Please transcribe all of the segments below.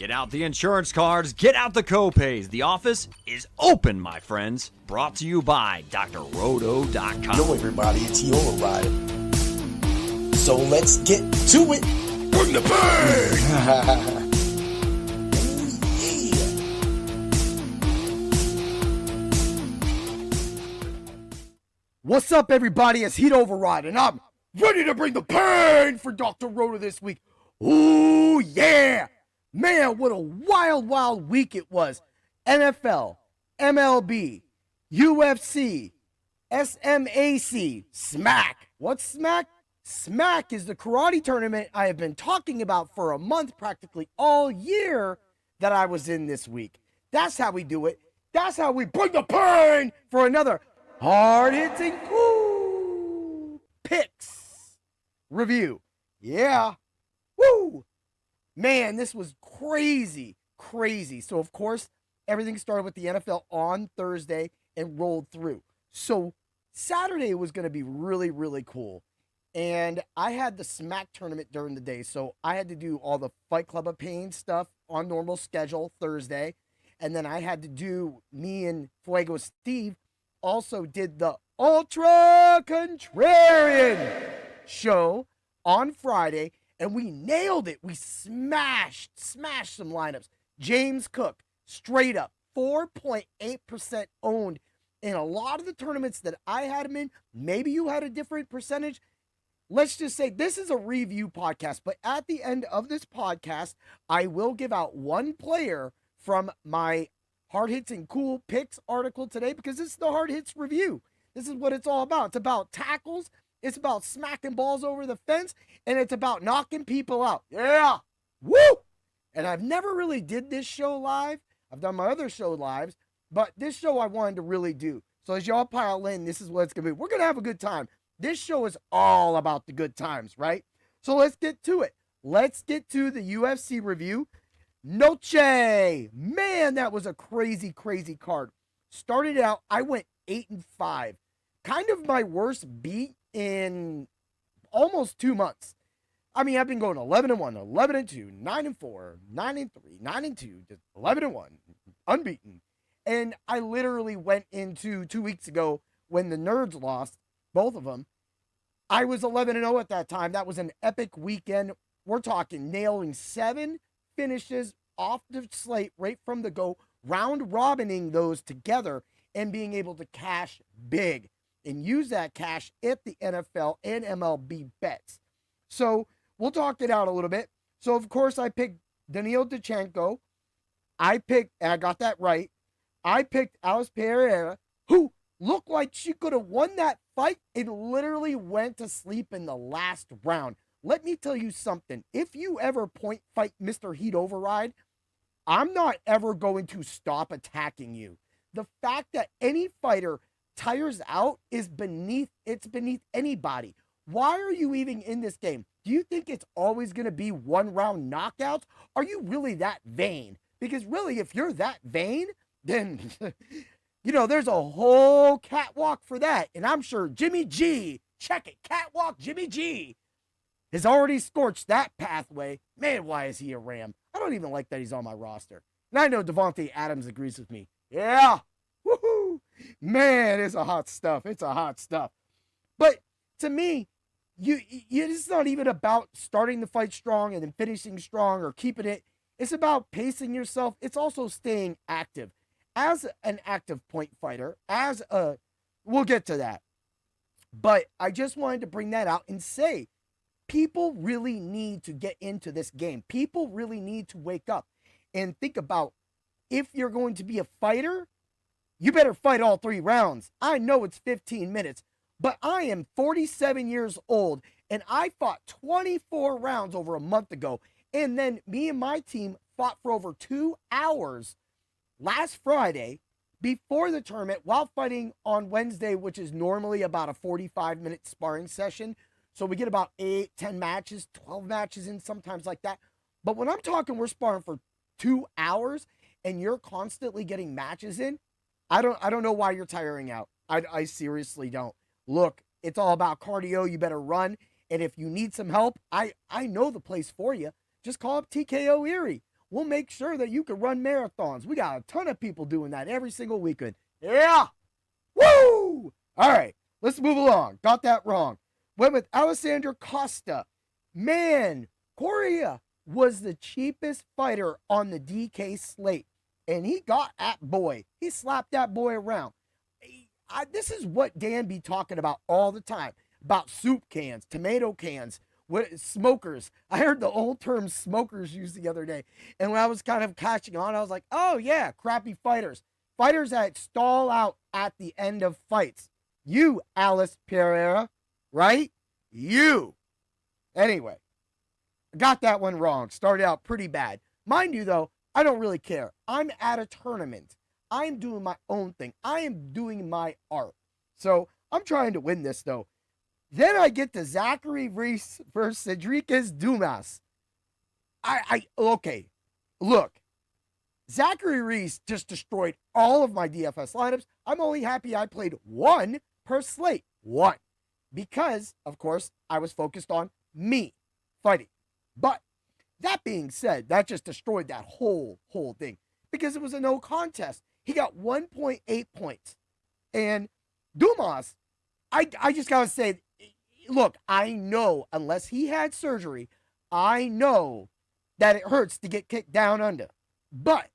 Get out the insurance cards, get out the copays. The office is open, my friends. Brought to you by drroto.com. Yo, everybody, it's the Override. So let's get to it. Bring the pain! What's up, everybody? It's Heat Override, and I'm ready to bring the pain for Dr. Roto this week. Ooh, yeah! Man, what a wild, wild week it was. NFL, MLB, UFC, SMAC, SMAC. What's SMAC? SMAC is the karate tournament I have been talking about for a month, practically all year, that I was in this week. That's how we do it. That's how we bring the pain for another hard-hitting cool picks review. Yeah. Woo! Man, this was crazy, crazy. So, of course, everything started with the NFL on Thursday and rolled through. So, Saturday was going to be really, really cool. And I had the SMAC tournament during the day. So, I had to do all the Fight Club of Pain stuff on normal schedule Thursday. And then I had to do, me and Fuego Steve also did the Ultra Contrarian show on Friday. And we nailed it. We smashed some lineups. James Cook, straight up, 4.8% owned in a lot of the tournaments that I had him in. Maybe you had a different percentage. Let's just say this is a review podcast. But at the end of this podcast, I will give out one player from my Hard Hits and Cool Picks article today, because this is the Hard Hits review. This is what it's all about. It's about tackles. It's about smacking balls over the fence, and it's about knocking people out. Yeah. Woo! And I've never really did this show live. I've done my other show lives, but this show I wanted to really do. So as y'all pile in, this is what it's going to be. We're going to have a good time. This show is all about the good times, right? So let's get to it. Let's get to the UFC review. Noche. Man, that was a crazy, crazy card. Started out, I went 8-5. Kind of my worst beat in almost 2 months. I mean, I've been going 11-1, 11-2, 9-4, 9-3, 9-2, just 11-1, unbeaten. And I literally went into 2 weeks ago when the Nerds lost, both of them. I was 11-0 at that time. That was an epic weekend. We're talking nailing 7 finishes off the slate right from the go, round robining those together and being able to cash big and use that cash at the NFL and MLB bets. So we'll talk it out a little bit. So, of course, I picked Daniil Dachenko. I got that right. I picked Alice Pereira, who looked like she could have won that fight and literally went to sleep in the last round. Let me tell you something. If you ever point fight Mr. Heat Override, I'm not ever going to stop attacking you. The fact that any fighter tires out is beneath anybody. Why are you even in this game? Do you think it's always going to be 1-round knockouts? Are you really that vain? Because really, if you're that vain, then, there's a whole catwalk for that. And I'm sure Jimmy G, check it, catwalk Jimmy G, has already scorched that pathway. Man, why is he a Ram? I don't even like that he's on my roster. And I know Devontae Adams agrees with me. Yeah. Woohoo! Man, it's a hot stuff. It's a hot stuff. But to me, it's not even about starting the fight strong and then finishing strong or keeping it. It's about pacing yourself. It's also staying active. As an active point fighter, we'll get to that. But I just wanted to bring that out and say, people really need to get into this game. People really need to wake up and think about, if you're going to be a fighter, you better fight all 3 rounds. I know it's 15 minutes, but I am 47 years old, and I fought 24 rounds over a month ago. And then me and my team fought for over 2 hours last Friday before the tournament while fighting on Wednesday, which is normally about a 45-minute sparring session. So we get about 8, 10 matches, 12 matches in, sometimes like that. But when I'm talking we're sparring for 2 hours and you're constantly getting matches in, I don't know why you're tiring out. I seriously don't. Look, it's all about cardio. You better run. And if you need some help, I know the place for you. Just call up TKO Erie. we'll make sure that you can run marathons. We got a ton of people doing that every single weekend. Yeah. Woo! All right, let's move along. Got that wrong. Went with Alessandro Costa. Man, Correa was the cheapest fighter on the DK slate. And he got that boy. He slapped that boy around. This is what Dan be talking about all the time. About soup cans, tomato cans, smokers. I heard the old term smokers used the other day. And when I was kind of catching on, I was like, oh yeah, crappy fighters. Fighters that stall out at the end of fights. You, Alice Pereira, right? You. Anyway, got that one wrong. Started out pretty bad. Mind you, though, I don't really care. I'm at a tournament. I'm doing my own thing. I am doing my art. So I'm trying to win this, though. Then I get to Zachary Reese versus Cedricus Dumas. Okay, look. Zachary Reese just destroyed all of my DFS lineups. I'm only happy I played one per slate. One. Because, of course, I was focused on me fighting. But that being said, that just destroyed that whole thing. Because it was a no contest. He got 1.8 points. And Dumas, I just got to say, look, I know, unless he had surgery, I know that it hurts to get kicked down under. But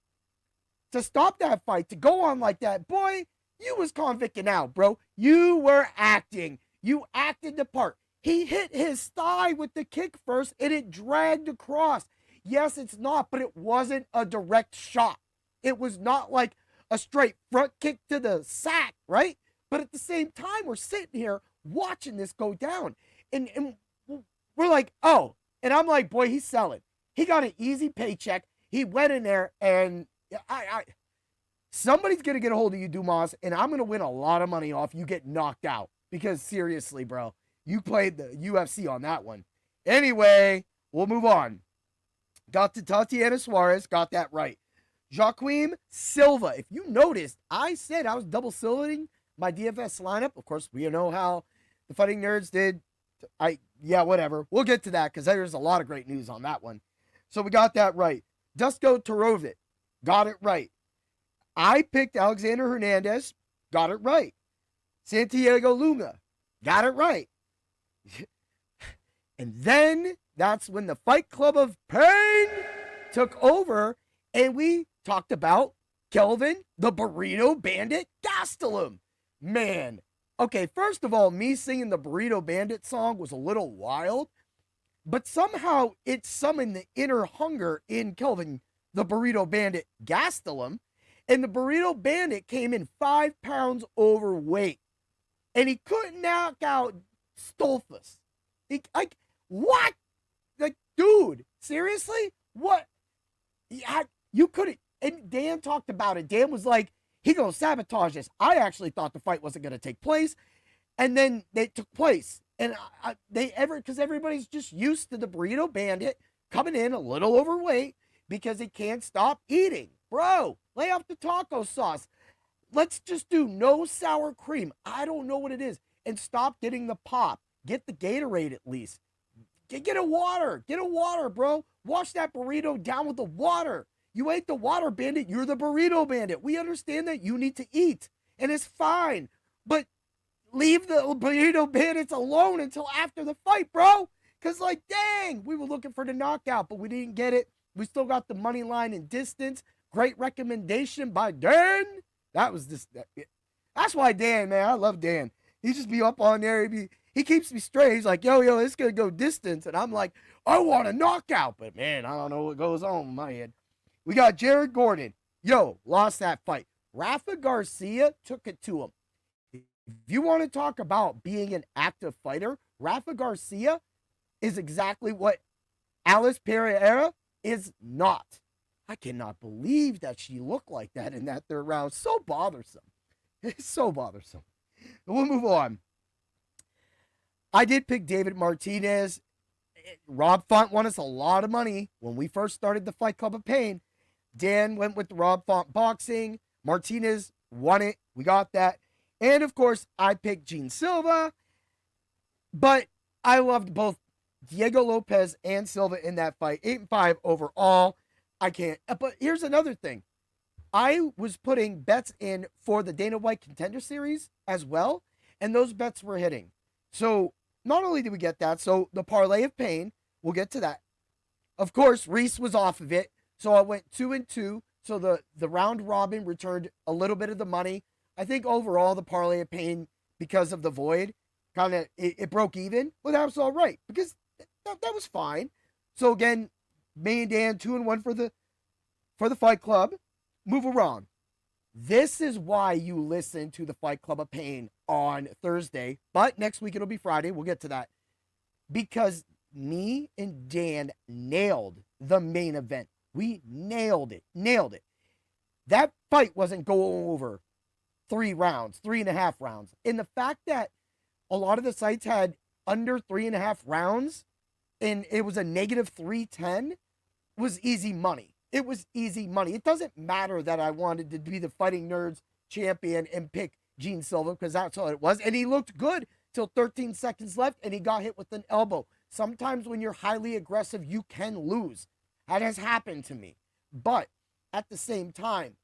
to stop that fight, to go on like that, boy, you was convicting out, bro. You were acting. You acted the part. He hit his thigh with the kick first, and it dragged across. Yes, it's not, but it wasn't a direct shot. It was not like a straight front kick to the sack, right? But at the same time, we're sitting here watching this go down. And we're like, oh. And I'm like, boy, he's selling. He got an easy paycheck. He went in there, and somebody's going to get a hold of you, Dumas, and I'm going to win a lot of money off you get knocked out. Because seriously, bro, you played the UFC on that one. Anyway, we'll move on. Got to Tatiana Suarez, got that right. Joaquim Silva. If you noticed, I said I was double silvering my DFS lineup. Of course, we know how the Fighting Nerds did. Yeah, whatever. We'll get to that because there's a lot of great news on that one. So we got that right. Dusko Torovic, got it right. I picked Alexander Hernandez, got it right. Santiago Luna, got it right. And then that's when the Fight Club of Pain took over, and we talked about Kelvin, the Burrito Bandit Gastelum. Man, okay, first of all, me singing the Burrito Bandit song was a little wild, but somehow it summoned the inner hunger in Kelvin, the Burrito Bandit Gastelum, and the Burrito Bandit came in 5 pounds overweight. And he couldn't knock out Stolfus. What? Like, dude, seriously? What? You couldn't. And Dan talked about it. Dan was like, he gonna sabotage this. I actually thought the fight wasn't gonna take place. And then it took place. And because everybody's just used to the Burrito Bandit coming in a little overweight because he can't stop eating. Bro, lay off the taco sauce. Let's just do no sour cream. I don't know what it is. And stop getting the pop. Get the Gatorade at least. Get a water. Get a water, bro. Wash that burrito down with the water. You ain't the water bandit. You're the burrito bandit. We understand that you need to eat. And it's fine. But leave the burrito bandits alone until after the fight, bro. Because, like, dang, we were looking for the knockout, but we didn't get it. We still got the money line in distance. Great recommendation by Dan. That's why Dan, man, I love Dan. He just be up on there. He keeps me straight. He's like, yo, it's going to go distance. And I'm like, I want a knockout. But, man, I don't know what goes on in my head. We got Jared Gordon. Lost that fight. Rafa Garcia took it to him. If you want to talk about being an active fighter, Rafa Garcia is exactly what Alice Pereira is not. I cannot believe that she looked like that in that third round. So bothersome. It's so bothersome. We'll move on. I did pick David Martinez. Rob Font won us a lot of money when we first started the Fight Club of Pain. Dan went with Rob Font Boxing. Martinez won it. We got that. And, of course, I picked Gene Silva. But I loved both Diego Lopez and Silva in that fight. 8-5 overall. I can't. But here's another thing. I was putting bets in for the Dana White Contender Series as well, and those bets were hitting. So not only did we get that, so the parlay of pain, we'll get to that. Of course, Reese was off of it, so I went 2-2. So the round robin returned a little bit of the money. I think overall the parlay of pain, because of the void, kind of it broke even. Well, that was all right because that was fine. So again, me and Dan 2-1 for the Fight Club. Move around. This is why you listen to the Fight Club of Pain on Thursday, but next week it'll be Friday. We'll get to that. Because me and Dan nailed the main event. We nailed it. Nailed it. That fight wasn't going over 3.5 rounds. And the fact that a lot of the sites had under 3.5 rounds and it was a negative 310 was easy money. It was easy money. It doesn't matter that I wanted to be the Fighting Nerds champion and pick Gene Silva because that's all it was. And he looked good till 13 seconds left and he got hit with an elbow. Sometimes when you're highly aggressive, you can lose. That has happened to me. But at the same time,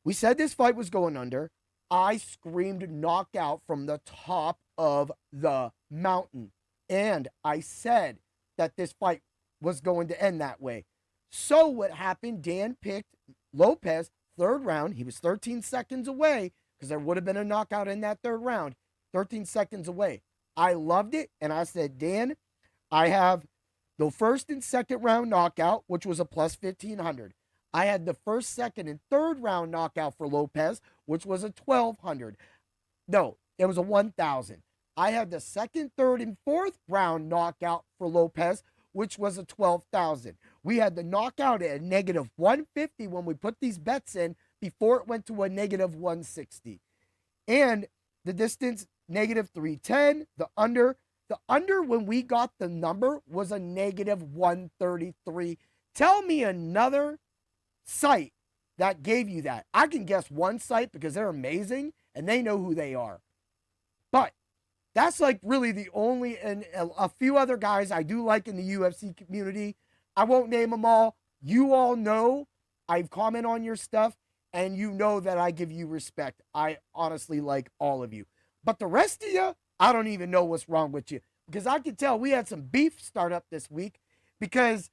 we said this fight was going under. I screamed knockout from the top of the mountain. And I said that this fight was going to end that way. So what happened, Dan picked Lopez, third round. He was 13 seconds away because there would have been a knockout in that third round. 13 seconds away. I loved it. And I said, Dan, I have the first and second round knockout, which was a plus 1,500. I had the first, second, and third round knockout for Lopez, which was a 1,200. No, it was a 1,000. I had the second, third, and fourth round knockout for Lopez, which was a 12,000. We had the knockout at a negative 150 when we put these bets in before it went to a negative 160. And the distance, negative 310. The under when we got the number was a negative 133. Tell me another site that gave you that. I can guess one site because they're amazing and they know who they are. But that's like really the only, and a few other guys I do like in the UFC community. I won't name them all. You all know I've commented on your stuff and you know that I give you respect. I honestly like all of you. But the rest of you, I don't even know what's wrong with you. Because I could tell we had some beef start up this week because,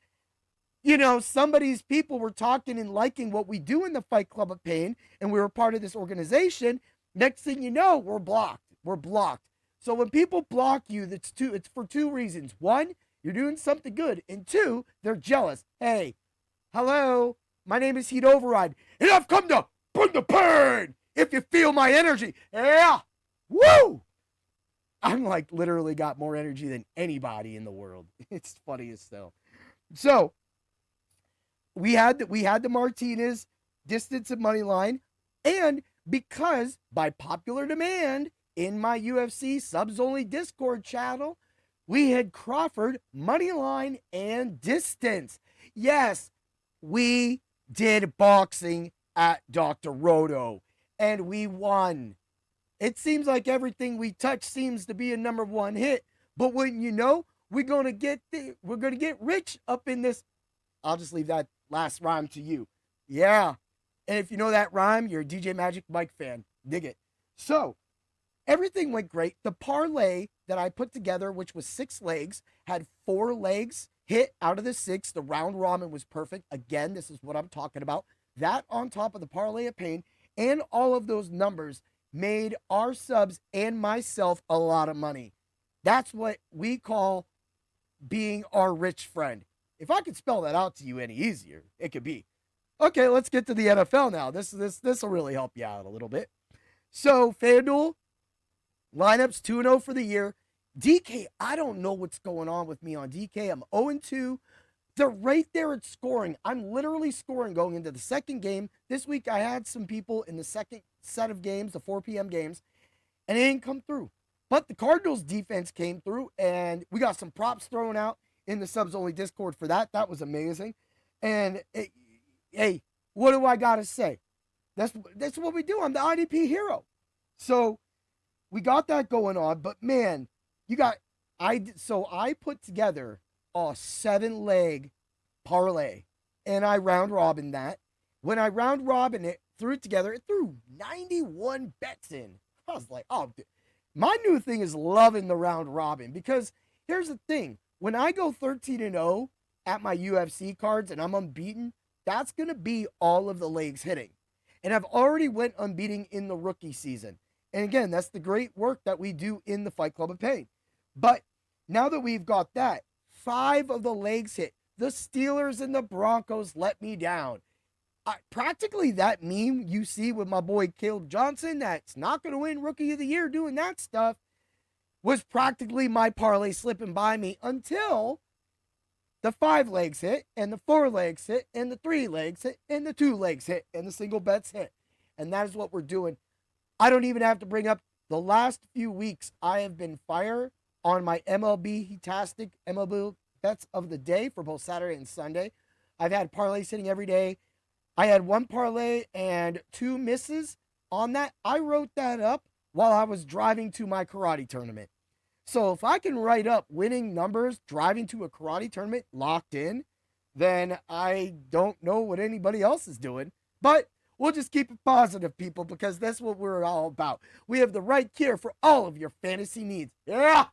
you know, some of these people were talking and liking what we do in the Fight Club of Pain, and we were part of this organization. Next thing you know, we're blocked. We're blocked. So when people block you, it's for two reasons. One, you're doing something good. And two, they're jealous. Hey, hello, my name is Heat Override, and I've come to bring the pain. If you feel my energy, yeah, woo! I'm like literally got more energy than anybody in the world. It's funny as hell. So we had the Martinez distance and money line, and because by popular demand in my UFC subs only Discord channel, we had Crawford money line and distance. Yes, we did boxing at Dr. Roto, and we won. It seems like everything we touch seems to be a number one hit. But wouldn't you know, we're gonna get rich up in this. I'll just leave that last rhyme to you. Yeah. And if you know that rhyme, you're a DJ Magic Mike fan. Dig it. So everything went great. The parlay that I put together, which was 6 legs, had 4 legs hit out of the 6. The round robin was perfect. Again, this is what I'm talking about. That on top of the parlay of pain and all of those numbers made our subs and myself a lot of money. That's what we call being our rich friend. If I could spell that out to you any easier, it could be. Okay, let's get to the NFL now. This will really help you out a little bit. So, FanDuel, lineups 2-0 for the year. DK, I don't know what's going on with me on DK. I'm 0-2. They're right there at scoring. I'm literally scoring going into the second game. This week I had some people in the second set of games, the 4 p.m. games, and it didn't come through. But the Cardinals defense came through, and we got some props thrown out in the subs only Discord for that. That was amazing. And hey, what do I got to say? That's what we do. I'm the IDP hero. So we got that going on, but man, I put together a 7-leg parlay, and I round robin that. When I round robin it, threw it together, it threw 91 bets in. I was like, oh, dude. My new thing is loving the round robin because here's the thing. When I go 13-0 at my UFC cards and I'm unbeaten, that's going to be all of the legs hitting. And I've already went unbeaten in the rookie season. And again, that's the great work that we do in the Fight Club of Pain. But now that we've got that, 5 of the legs hit. The Steelers and the Broncos let me down. Practically that meme you see with my boy Caleb Johnson that's not going to win Rookie of the Year doing that stuff was practically my parlay slipping by me until the 5 legs hit and the 4 legs hit and the 3 legs hit and the 2 legs hit and the single bets hit. And that is what we're doing. I don't even have to bring up the last few weeks. I have been fire on my MLB-tastic MLB bets of the day for both Saturday and Sunday. I've had parlays hitting every day. I had 1 parlay and 2 misses on that. I wrote that up while I was driving to my karate tournament. So if I can write up winning numbers driving to a karate tournament locked in, then I don't know what anybody else is doing. But we'll just keep it positive, people, because that's what we're all about. We have the right cure for all of your fantasy needs. Yeah!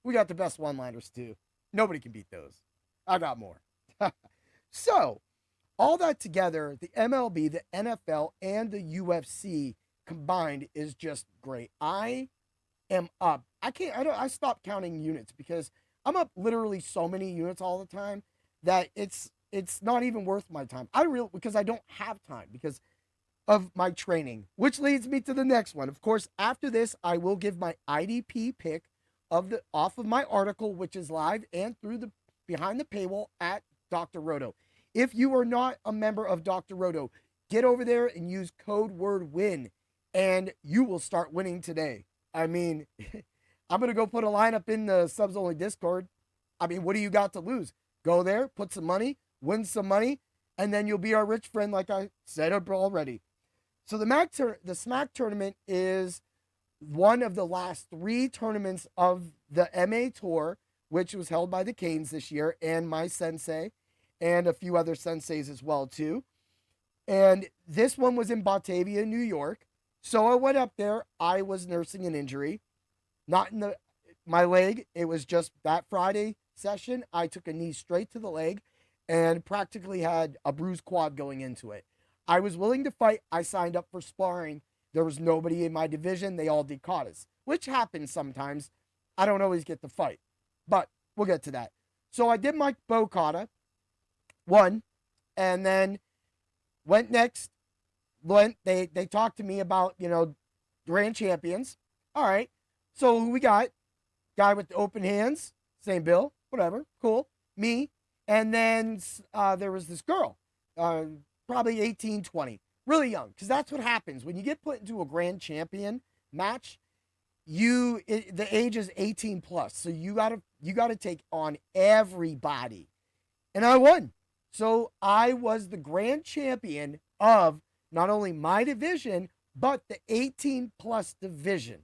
We got the best one-liners, too. Nobody can beat those. I got more. So, all that together, the MLB, the NFL, and the UFC combined is just great. I am up. I stopped counting units because I'm up literally so many units all the time that it's not even worth my time. Because I don't have time because of my training, which leads me to the next one. Of course, after this, I will give my IDP pick off of my article, which is live and through the behind the paywall at Dr. Roto. If you are not a member of Dr. Roto, get over there and use code word WIN, and you will start winning today. I mean, I'm going to go put a lineup in the subs only Discord. I mean, what do you got to lose? Go there, put some money, win some money, and then you'll be our rich friend like I said already. So the SMAC tournament is one of the last 3 tournaments of the MA Tour, which was held by the Canes this year, and my sensei, and a few other senseis as well, too. And this one was in Batavia, New York. So I went up there. I was nursing an injury. Not in my leg. It was just that Friday session. I took a knee straight to the leg and practically had a bruised quad going into it. I was willing to fight. I signed up for sparring. There was nobody in my division. They all did katas, which happens sometimes. I don't always get to fight, but we'll get to that. So I did my bow kata, won, and then went next. They talked to me about, grand champions. All right. So who we got? Guy with the open hands, same bill, whatever, cool. Me. And then there was this girl, probably 18, 20, really young, because that's what happens when you get put into a grand champion match. The age is 18 plus, so you gotta take on everybody, and I won. So I was the grand champion of not only my division but the 18 plus division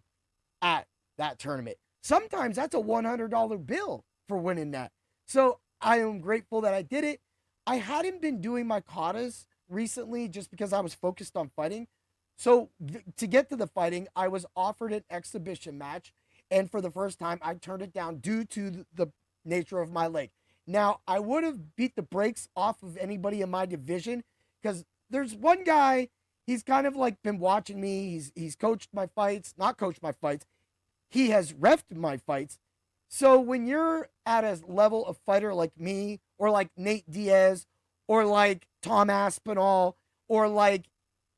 at that tournament. Sometimes that's a $100 bill for winning that. So I am grateful that I did it. I hadn't been doing my katas recently just because I was focused on fighting. So to get to the fighting, I was offered an exhibition match. And for the first time, I turned it down due to the nature of my leg. Now, I would have beat the brakes off of anybody in my division because there's one guy, he's kind of like been watching me. He's coached my fights, not coached my fights. He has reffed my fights. So when you're at a level of fighter like me, or like Nate Diaz, or like Tom Aspinall, or like,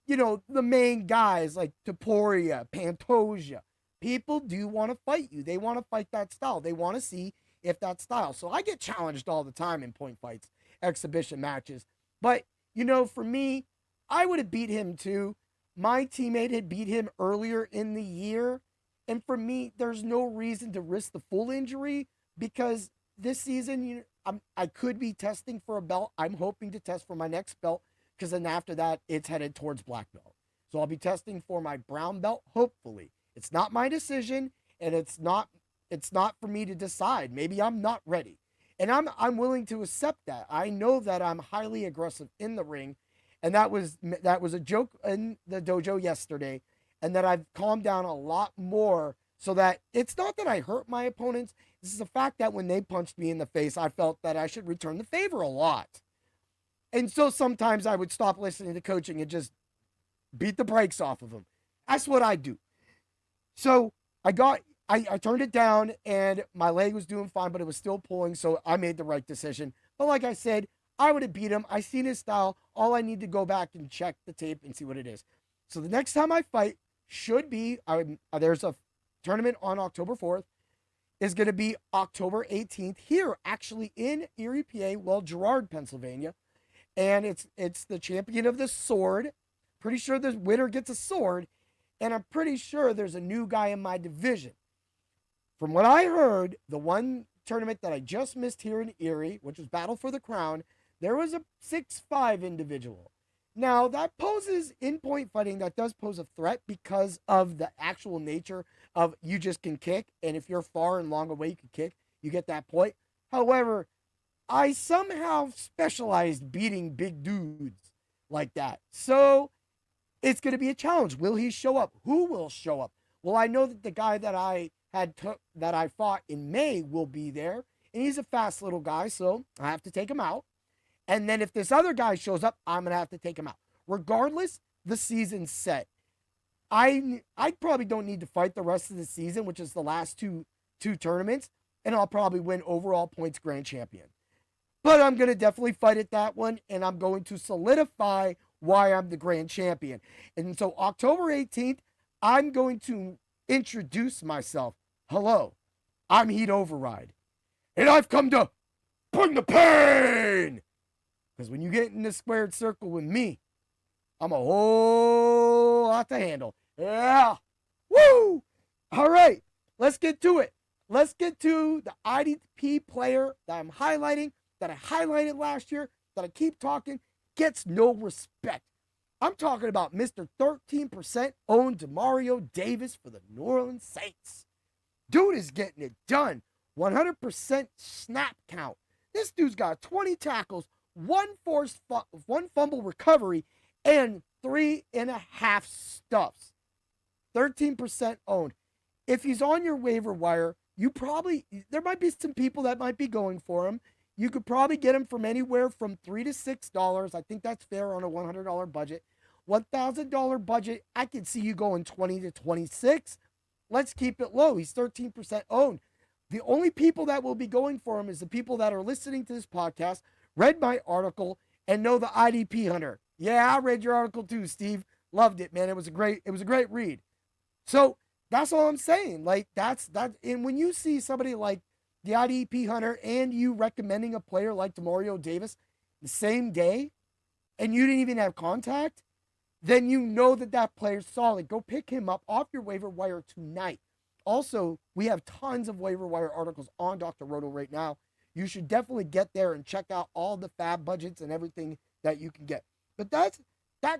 the main guys like Topuria, Pantoja, people do want to fight you. They want to fight that style. They want to see if that style. So I get challenged all the time in point fights, exhibition matches. But, for me, I would have beat him too. My teammate had beat him earlier in the year. And for me, there's no reason to risk the full injury because this season, I could be testing for a belt. I'm hoping to test for my next belt because then after that, it's headed towards black belt. So I'll be testing for my brown belt, hopefully. It's not my decision, and it's not for me to decide. Maybe I'm not ready. And I'm willing to accept that. I know that I'm highly aggressive in the ring, and that was a joke in the dojo yesterday, and that I've calmed down a lot more so that it's not that I hurt my opponents. This is the fact that when they punched me in the face, I felt that I should return the favor a lot. And so sometimes I would stop listening to coaching and just beat the brakes off of them. That's what I do. So I turned it down and my leg was doing fine, but it was still pulling. So I made the right decision. But like I said, I would have beat him. I seen his style. All I need to go back and check the tape and see what it is. So the next time I fight should be, there's a tournament on October 4th. Is going to be October 18th here, actually in Erie, PA, well, Girard, Pennsylvania. And it's the champion of the sword. Pretty sure the winner gets a sword. And I'm pretty sure there's a new guy in my division. From what I heard, the one tournament that I just missed here in Erie, which was Battle for the Crown, there was a 6'5" individual. Now, that poses, in point fighting, that does pose a threat because of the actual nature of you just can kick, and if you're far and long away, you can kick, you get that point. However, I somehow specialized beating big dudes like that. So, it's going to be a challenge. Will he show up? Who will show up? Well, I know that the guy that I fought in May will be there, and he's a fast little guy, so I have to take him out. And then if this other guy shows up, I'm going to have to take him out. Regardless, the season's set. I probably don't need to fight the rest of the season, which is the last two tournaments, and I'll probably win overall points grand champion. But I'm going to definitely fight at that one, and I'm going to solidify why I'm the grand champion. And so October 18th, I'm going to introduce myself. Hello, I'm Heat Override, and I've come to bring the pain. Because when you get in this squared circle with me, I'm a whole lot to handle. Yeah. Woo! All right, let's get to it. Let's get to the IDP player that I'm highlighting, that I highlighted last year, that I keep talking, gets no respect. I'm talking about Mr. 13% owned Demario Davis for the New Orleans Saints. Dude is getting it done. 100% snap count. This dude's got 20 tackles, one fumble recovery, and 3.5 stuffs. 13% owned. If he's on your waiver wire, there might be some people that might be going for him. You could probably get him from anywhere from $3 to $6. I think that's fair on a $100 budget. $1,000 budget, I can see you going 20 to 26. Let's keep it low. He's 13% owned. The only people that will be going for him is the people that are listening to this podcast, read my article, and know the IDP hunter. Yeah, I read your article too, Steve. Loved it, man. It was a great read. So that's all I'm saying. Like that's. And when you see somebody like the IDP hunter and you recommending a player like Demario Davis the same day, and you didn't even have contact, then you know that player's solid. Go pick him up off your waiver wire tonight. Also, we have tons of waiver wire articles on Dr. Roto right now. You should definitely get there and check out all the fab budgets and everything that you can get. But that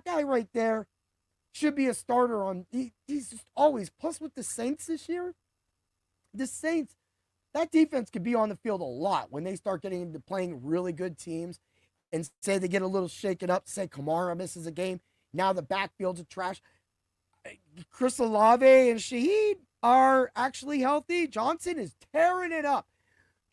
guy right there should be a starter on. He's just always. Plus with the Saints this year, the Saints, that defense could be on the field a lot when they start getting into playing really good teams, and say they get a little shaken up. Say Kamara misses a game. Now the backfields are trash. Chris Olave and Shaheed are actually healthy. Johnson is tearing it up.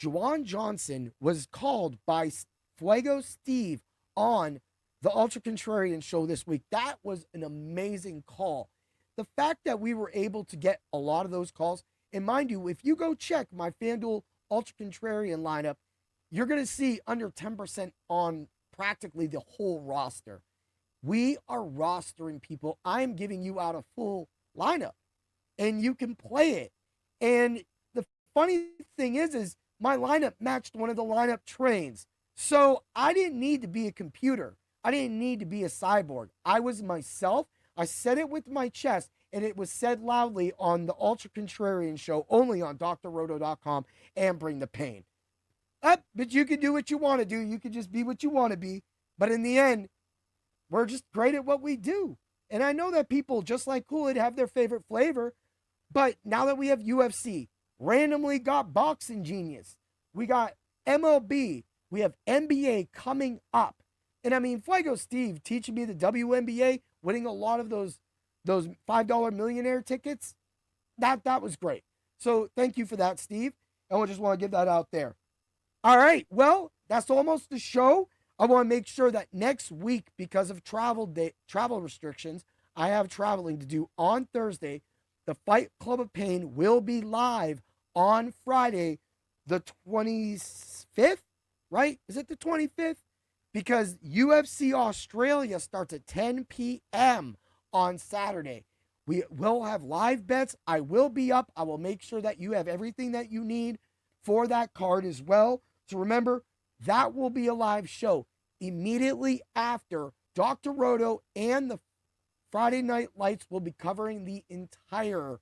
Juwan Johnson was called by Fuego Steve on the Ultra Contrarian show this week. That was an amazing call. The fact that we were able to get a lot of those calls, and mind you, if you go check my FanDuel Ultra Contrarian lineup, you're going to see under 10% on practically the whole roster. We are rostering people. I'm giving you out a full lineup, and you can play it. And the funny thing is my lineup matched one of the lineup trains. So I didn't need to be a computer. I didn't need to be a cyborg. I was myself. I said it with my chest, and it was said loudly on the Ultra Contrarian show, only on drroto.com and Bring the Pain. But you can do what you want to do. You can just be what you want to be. But in the end, we're just great at what we do. And I know that people, just like Kool-Aid, have their favorite flavor. But now that we have UFC, randomly got Boxing Genius, we got MLB, we have NBA coming up. And I mean, Fuego Steve teaching me the WNBA, winning a lot of those $5 millionaire tickets. That was great. So thank you for that, Steve. And we just want to give that out there. All right. Well, that's almost the show. I want to make sure that next week, because of travel restrictions, I have traveling to do on Thursday. The Fight Club of Pain will be live on Friday, the 25th, right? Is it the 25th? Because UFC Australia starts at 10 p.m. on Saturday. We will have live bets. I will be up. I will make sure that you have everything that you need for that card as well. So remember, that will be a live show immediately after Dr. Roto and the Friday Night Lights will be covering the entire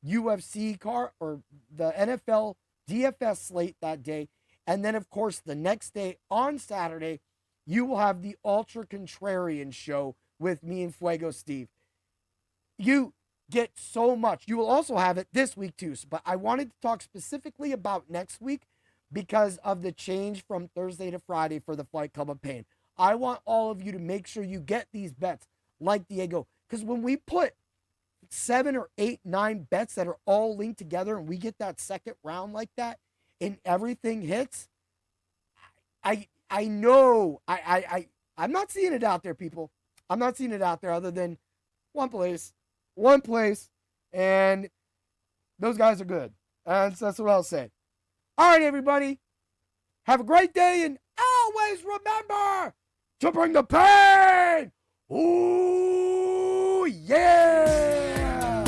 UFC card or the NFL DFS slate that day. And then, of course, the next day on Saturday, you will have the Ultra Contrarian show with me and Fuego Steve. You get so much. You will also have it this week too. But I wanted to talk specifically about next week because of the change from Thursday to Friday for the Fight Club of Pain. I want all of you to make sure you get these bets like Diego. Because when we put 7 or 8, 9 bets that are all linked together and we get that second round like that and everything hits, I know I'm not seeing it out there, people. I'm not seeing it out there other than one place, and those guys are good. And so that's what I'll say. All right, everybody. Have a great day, and always remember to bring the pain. Ooh, yeah.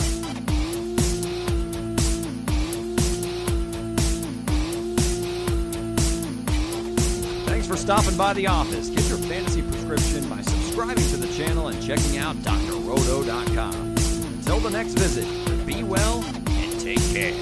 Thanks for stopping by the office. Get your fantasy prescription by subscribing to the channel and checking out drroto.com. Until the next visit, be well and take care.